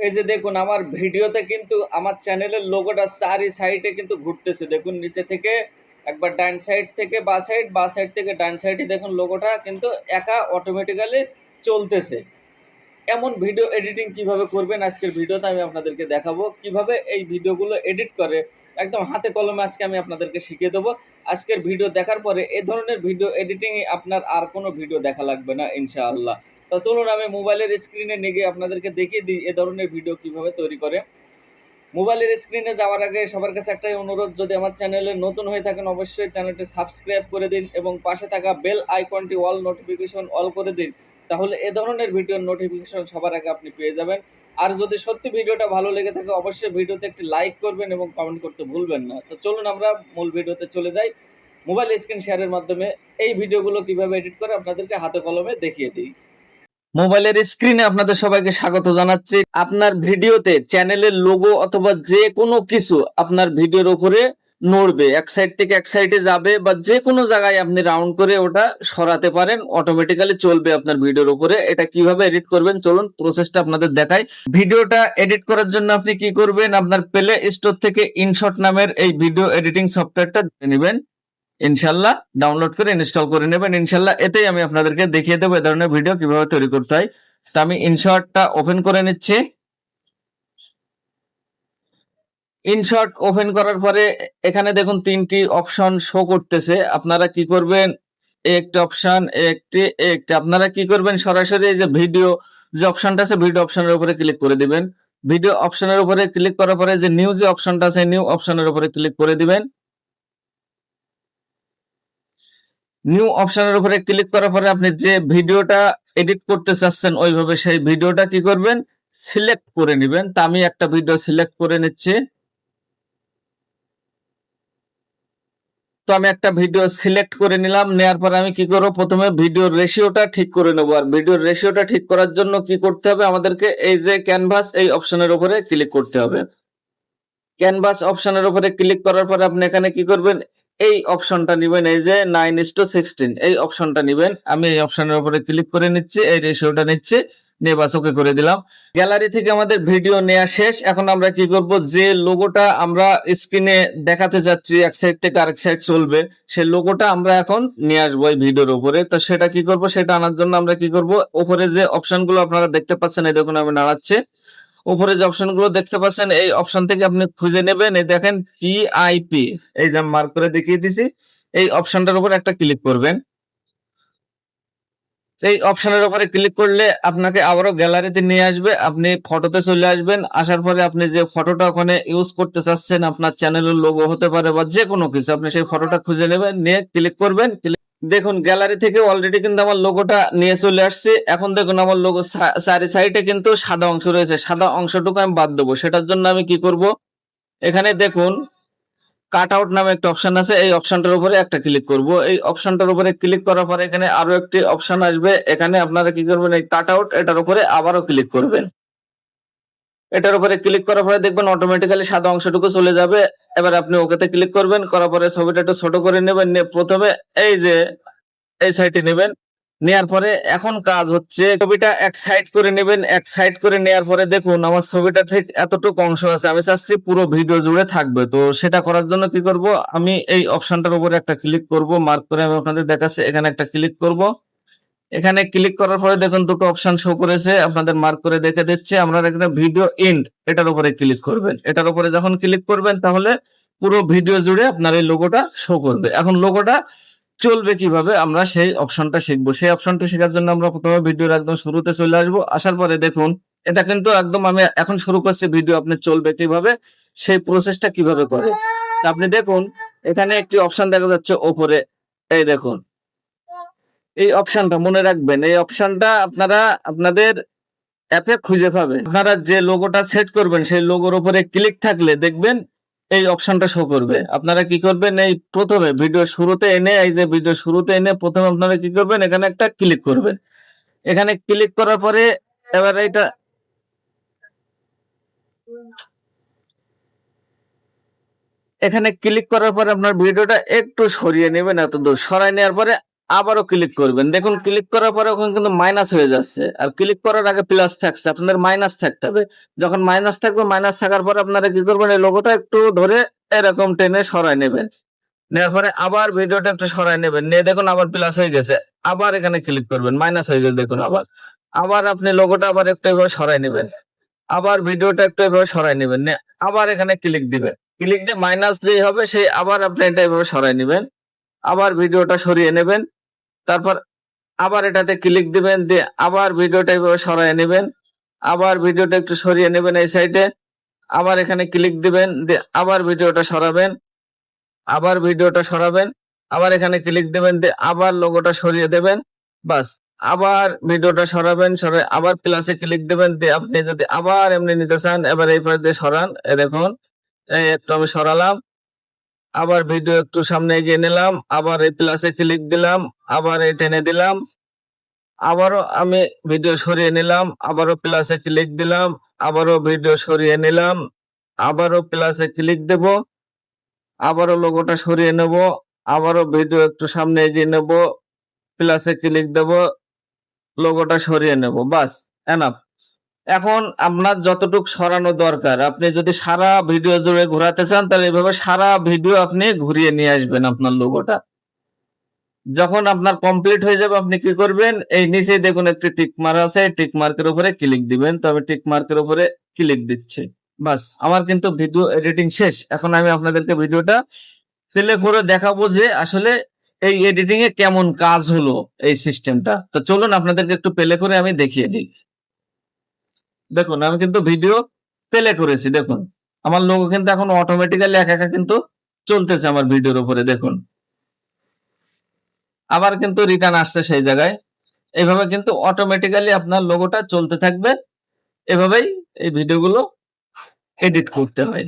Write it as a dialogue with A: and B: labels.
A: এই যে দেখুন আমার ভিডিওতে কিন্তু আমার চ্যানেলের লোগোটা চারি সাইডে কিন্তু ঘুরতেছে। দেখুন নিচে থেকে একবার ডান সাইড থেকে বা সাইড থেকে ডান সাইডে দেখুন লোগোটা কিন্তু একা অটোমেটিক্যালি চলতেছে। এমন ভিডিও এডিটিং কিভাবে করবেন আজকের ভিডিওতে আমি আপনাদেরকে দেখাবো। কিভাবে এই ভিডিওগুলো এডিট করে একদম হাতে কলমে আজকে আমি আপনাদেরকে শিখিয়ে দেবো। আজকের ভিডিও দেখার পরে এ ধরনের ভিডিও এডিটিং আপনার আর কোনো ভিডিও দেখা লাগবে না ইনশাআল্লাহ। তো চলুন আমি মোবাইলের স্ক্রিনে নিয়ে গিয়ে আপনাদেরকে দেখিয়ে দিই এ ধরনের ভিডিও কিভাবে তৈরি করে। মোবাইলের স্ক্রিনে যাওয়ার আগে সবার কাছে একটাই অনুরোধ, যদি আমার চ্যানেলে নতুন হয়ে থাকেন অবশ্যই চ্যানেলটি সাবস্ক্রাইব করে দিন এবং পাশে থাকা বেল আইকনটি অল নোটিফিকেশন অল করে দিন। তাহলে এ ধরনের ভিডিওর নোটিফিকেশন সবার আগে আপনি পেয়ে যাবেন। আর যদি সত্যি ভিডিওটা ভালো লেগে থাকে অবশ্যই ভিডিওতে একটি লাইক করবেন এবং কমেন্ট করতে ভুলবেন না। তো চলুন আমরা মূল ভিডিওতে চলে যাই। মোবাইল স্ক্রিন শেয়ারের মাধ্যমে এই ভিডিওগুলো কিভাবে এডিট করে আপনাদেরকে হাতে কলমে দেখিয়ে দিই। মোবাইলের স্ক্রিনে আপনাদের সবাইকে স্বাগত জানাচ্ছি। আপনার ভিডিওতে চ্যানেলের লোগো অথবা যে কোনো কিছু আপনার ভিডিওর উপরে নড়বে, এক সাইড থেকে এক সাইডে যাবে বা যে কোনো জায়গায় আপনি রাউন্ড করে ওটা সরাতে পারেন, অটোমেটিক্যালি চলবে আপনার ভিডিওর উপরে। এটা কিভাবে এডিট করবেন চলুন প্রসেসটা আপনাদের দেখাই। ভিডিওটা এডিট করার জন্য আপনি কি করবেন, আপনার প্লে স্টোর থেকে ইনশট নামের এই ভিডিও এডিটিং সফটওয়্যারটা নেবেন, ইনশাল্লাহ ডাউনলোড করে ইনস্টল করে নেবেন। ইনশাল্লাহ এতেই আমি আপনাদেরকে দেখিয়ে দেবো এ ধরনের ভিডিও কিভাবে তৈরি করতে হয়। তো আমি ইনশর্টটা ওপেন করে নিচ্ছি। ইনশর্ট ওপেন করার পরে এখানে দেখুন তিনটি অপশন শো করতেছে। আপনারা কি করবেন, একটি অপশন একটি একটি আপনারা কি করবেন, সরাসরি এই যে ভিডিও যে অপশনটা আছে ভিডিও অপশনের উপরে ক্লিক করে দিবেন। ভিডিও অপশনের উপরে ক্লিক করার পরে যে নিউ যে অপশনটা আছে নিউ অপশনের উপরে ক্লিক করে দিবেন। নিউ অপশনের উপরে ক্লিক করার পরে আপনি যে ভিডিওটা এডিট করতে চাচ্ছেন ওইভাবে সেই ভিডিওটা কি করবেন, সিলেক্ট করে নেবেন। তা আমি একটা ভিডিও সিলেক্ট করে নিচ্ছি। তো আমি একটা ভিডিও সিলেক্ট করে নিলাম, নেওয়ার পরে আমি কি করব, প্রথমে ভিডিওর রেশিওটা ঠিক করে নেব। আর ভিডিওর রেশিওটা ঠিক করার জন্য কি করতে হবে, আমাদেরকে এই যে ক্যানভাস এই অপশনের উপরে ক্লিক করতে হবে। ক্যানভাস অপশনের উপরে ক্লিক করার পরে আপনি এখানে কি করবেন, এই অপশনটা নেবেন, এই যে 9:16 এই অপশনটা নেবেন। আমি এই অপশনের উপরে ক্লিক করে নিচ্ছি, এই রেশিওটা নিচ্ছি, নিয়ে বাস ওকে করে দিলাম। গ্যালারি থেকে আমাদের ভিডিও নেওয়া শেষ। এখন আমরা কি করব, যে লোগোটা আমরা স্ক্রিনে দেখাতে যাচ্ছি এক সাইড থেকে আরেক সাইড চলবে, সেই লোগোটা আমরা এখন নিয়ে আসবো এই ভিডিওর উপরে। তো সেটা কি করব, সেটা আনার জন্য আমরা কি করব, উপরে যে অপশনগুলো আপনারা দেখতে পাচ্ছেন এই দেখুন আমি নাড়াচ্ছি, উপরে যে অপশনগুলো দেখতে পাচ্ছেন এই অপশন থেকে আপনি খুঁজে নেবেন। এই দেখেন পিআইপি, এই যে মার্ক করে দেখিয়ে দিছি, এই অপশনটার উপর একটা ক্লিক করবেন। এই অপশনের উপরে ক্লিক করলে আপনাকে আবারও গ্যালারিতে নিয়ে আসবে, আপনি ফটোতে চলে আসবেন। আসার পরে আপনি যে ফটোটা ওখানে ইউজ করতে চাচ্ছেন, আপনার চ্যানেলের লোগো হতে পারে বা যে কোনো কিছু, আপনি সেই ফটোটা খুঁজে নেবেন, নিয়ে ক্লিক করবেন। দেখুন গ্যালারি থেকে অলরেডি কিন্তু আমার লোগোটা নিয়ে চলে আসছে। এখন দেখুন আমার লোগো চারি সাইডে কিন্তু সাদা অংশ রয়েছে, সাদা অংশটুকু আমি বাদ দেবো। সেটার জন্য আমি কি করব, এখানে দেখুন কাট আউট নামে একটা অপশন আছে, এই অপশনটার উপরে একটা ক্লিক করব। এই অপশনটার উপরে ক্লিক করার পরে এখানে আরো একটি অপশন আসবে, এখানে আপনারা কি করবেন, এই কাট আউট এটার উপরে আবারও ক্লিক করবেন। এটার উপরে ক্লিক করার পরে দেখবেন অটোমেটিক্যালি সাদা অংশটুকু চলে যাবে। এবার আপনি ওকেতে ক্লিক করবেন, করার পরে ছবিটা একটু ছোট করে নেবেন, নিয়ে প্রথমে এই যে এই সাইডে নেবেন। নেয়ার পরে এখন কাজ হচ্ছে ছবিটা এক সাইড করে নেবেন। এক সাইড করে নেয়ার পরে দেখুন আমার ছবিটা ঠিক এতটুকু অংশ আছে, আমি চাচ্ছি পুরো ভিডিও জুড়ে থাকবে। তো সেটা করার জন্য কি করব, আমি এই অপশনটার উপরে একটা ক্লিক করব, মার্ক করে আমি আপনাদের দেখাচ্ছি, এখানে একটা ক্লিক করব। এখানে ক্লিক করার পরে দেখুন দুটো অপশন শো করেছে, আপনাদের মার্ক করে দেখে দিচ্ছে। আপনারা এখানে ভিডিও এন্ড এটার উপরে ক্লিক করবেন। এটার উপরে যখন ক্লিক করবেন তাহলে পুরো ভিডিও জুড়ে আপনার এই লোগোটা শো করবে। এখন লোগোটা চলবে কিভাবে আমরা সেই অপশনটা শিখবো। সেই অপশনটা শেখার জন্য আমরা প্রথমে ভিডিওর একদম শুরুতে চলে আসবো। আসার পরে দেখুন এটা কিন্তু একদম আমি এখন শুরু করছি ভিডিও, আপনি চলবে কিভাবে সেই প্রসেসটা কিভাবে করে। তা আপনি দেখুন এখানে একটি অপশন দেখা যাচ্ছে ওপরে, এই দেখুন এই অপশনটা মনে রাখবেন, এই অপশনটা আপনারা আপনাদের অ্যাপে খুঁজে পাবেন। আপনারা যে লোগোটা সেট করবেন সেই লোগোর উপরে ক্লিক থাকলে দেখবেন এই অপশনটা শো করবে। আপনারা কি করবেন, এই প্রথমে ভিডিও শুরুতে এনে, এই যে ভিডিও শুরুতে এনে প্রথমে আপনারা কি করবেন, এখানে একটা ক্লিক করবেন। এখানে ক্লিক করার পরে এবার এটা এখানে ক্লিক করার পরে আপনার ভিডিওটা একটু সরিয়ে নেবেন, এত দূর সরাই নেওয়ার পরে আবারও ক্লিক করবেন। দেখুন ক্লিক করার পরে ওখানে কিন্তু মাইনাস হয়ে যাচ্ছে, আর ক্লিক করার আগে প্লাস থাকছে, আপনাদের মাইনাস থাকতে হবে। যখন মাইনাস থাকবে, মাইনাস থাকার পরে আপনারা কি করবেন, এই লোগোটা একটু ধরে এরকম টেনে সরাই নেবেন। নেওয়ার পরে আবার ভিডিওটা একটু সরাই নেবেন, নিয়ে দেখুন আবার প্লাস হয়ে গেছে, আবার এখানে ক্লিক করবেন, মাইনাস হয়ে গেছে দেখুন আবার। আবার আপনি লোগোটা আবার একটু এভাবে সরাই নেবেন, আবার ভিডিওটা একটু এভাবে সরাই নেবেন, আবার এখানে ক্লিক দিবেন। ক্লিক দিয়ে মাইনাস যেই হবে সেই আবার আপনি এটা এভাবে সরাই নেবেন, আবার ভিডিওটা সরিয়ে নেবেন। তারপর আবার এটাতে ক্লিক দিবেন, দিয়ে আবার ভিডিওটা এভাবে সরাই নেবেন, আবার ভিডিওটা একটু সরিয়ে নেবেন এই সাইডে, আবার এখানে ক্লিক দিবেন, দিয়ে আবার ভিডিওটা সরাবেন, আবার ভিডিওটা সরাবেন, আবার এখানে ক্লিক দিবেন, দিয়ে আবার লোগোটা সরিয়ে দেবেন। বাস, আবার ভিডিওটা সরাবেন, সরাই আবার প্লাসে ক্লিক দিবেন, দিয়ে আপনি যদি আবার এমনি নিতে চান এবার এই পাশ দিয়ে সরান। দেখুন এই একটু আমি সরালাম, আবার ভিডিও একটু সামনে এগিয়ে নিলাম, আবার এই প্লাসে ক্লিক দিলাম, আবার এই টেনে দিলাম, আবারও আমি ভিডিও সরিয়ে নিলাম, আবারও প্লাসে ক্লিক দিলাম, আবারও ভিডিও সরিয়ে নিলাম, আবারও প্লাসে ক্লিক দেব, আবারও লোগোটা সরিয়ে নেব, আবারও ভিডিও একটু সামনে এগিয়ে নেব, প্লাসে ক্লিক দেব, লোগোটা সরিয়ে নেব। বাস, এনাফ। এখন আপনার যতটুক সরানো দরকার, আপনি যদি সারা ভিডিও জুড়ে ঘোরাতে চান তাহলে এভাবে সারা ভিডিও আপনি ঘুরিয়ে নিয়ে আসবেন আপনার লোগোটা। যখন আপনার কমপ্লিট হয়ে যাবে আপনি কি করবেন, এই নিচে দেখুন একটি টিক মার্ক আছে, টিক মার্কের উপরে ক্লিক দিবেন। তো আমি টিক মার্কের উপরে ক্লিক দিচ্ছি। বাস, আমার কিন্তু ভিডিও এডিটিং শেষ। এখন আমি আপনাদেরকে ভিডিওটা প্লে করে দেখাবো যে আসলে এই এডিটিং এ কেমন কাজ হলো এই সিস্টেমটা। তো চলুন আপনাদেরকে একটু প্লে করে আমি দেখিয়ে দিই। দেখুন আমি কিন্তু ভিডিও প্লে করেছি, দেখুন আমার লোগো কিন্তু এখন অটোমেটিক্যালি একা একা কিন্তু চলতেছে আমার ভিডিওর উপরে। দেখুন আবার কিন্তু রিটার্ন আসছে সেই জায়গায়। এভাবে কিন্তু অটোমেটিক্যালি আপনার লোগোটা চলতে থাকবে। এভাবেই এই ভিডিওগুলো এডিট করতে হয়।